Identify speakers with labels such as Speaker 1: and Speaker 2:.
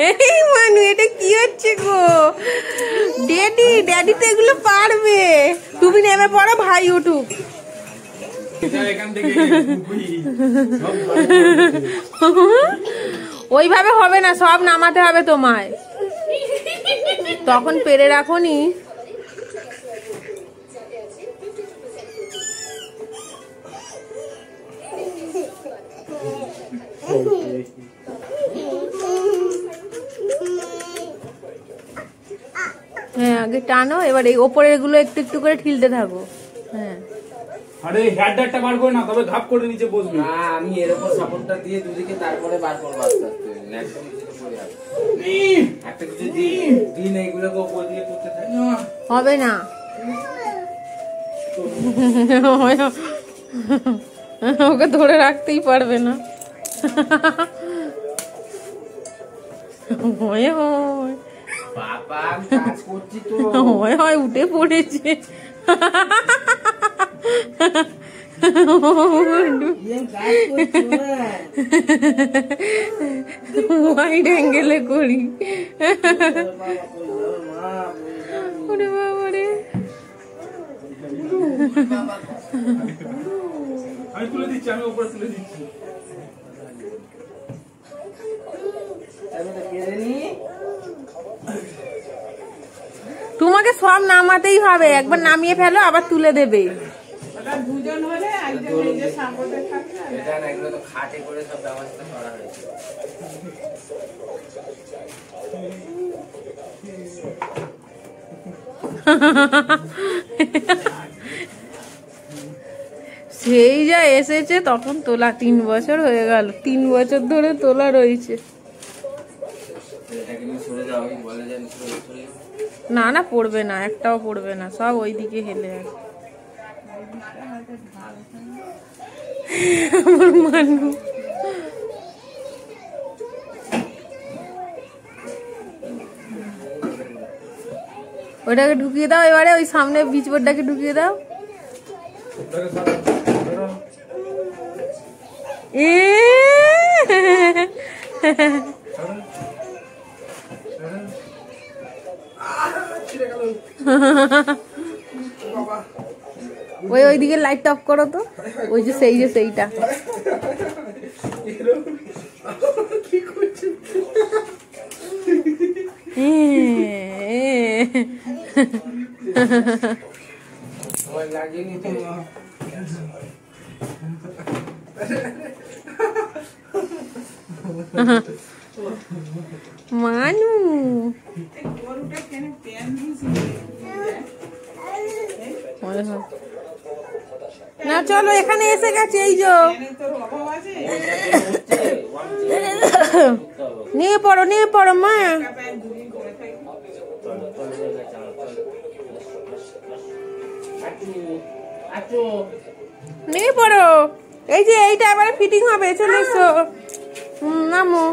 Speaker 1: এই মানু এটা কি হচ্ছে গো? ড্যাডি তো এগুলো পারবে। তুমি নেমে পড়ো, ভাই উঠুক। ওইভাবে হবে না, সব নামাতে হবে তোমায়। তখন পেরে রাখো নি। হ্যাঁ আগে টানো, এবার এই ওপরের গুলো একটু একটু করে ঠিলতে থাকো। হ্যাঁ
Speaker 2: আরে হেডটা বার করে না, তবে ঘাপ করে নিচে বসবে।
Speaker 3: না আমি এর উপর সাপোর্টটা দিয়ে দুদিকে তারপরে বার করব আস্তে আস্তে। একদম নিচে পড়ে যাবে। একটা কিছু দিন এইগুলোকে উপর দিয়ে করতে থাকি।
Speaker 1: হবে না। ওকে ধরে রাখতেই পারবে না। হয় হয়
Speaker 3: বাবা কাজ করছি তো।
Speaker 1: হয় হয় উঠে পড়েছে। ওয়াইড অ্যাঙ্গেলে করি। ওরে বাবা রে।
Speaker 2: আমি তুলে দিচ্ছি, আমি উপরে তুলে দিচ্ছি।
Speaker 1: তোমাকে সব নামাতেই হবে, একবার নামিয়ে ফেলো আবার তুলে দেবে।
Speaker 4: দুজন হলে একজন নিজে সাপোর্টে থাকবে।
Speaker 3: এটা না, এগুলো তো খাটে করে সব ব্যবস্থা করা হয়েছে।
Speaker 1: সেই যা এসেছে তখন তোলা 3 বছর হয়ে গেল, 3 বছর ধরে তোলা রয়েছে। না না পড়বে না, একটাও পড়বে না, সব ওইদিকে হেলে আছে। আমার মানু ওইটাকে ঢুকিয়ে দাও, এবারে ওই সামনে বিচ বোর্ডটাকে ঢুকিয়ে দাও। ওইদিকে লাইট অফ করো তো, ওই যে সেইটা। মানু না চলো, এখানে এসে গেছে, এই যে নিয়ে পড়ো মা। নিয়ে পড়ো, এই যে এইটা এবারে ফিটিং হবে, চলে এসো। নামো।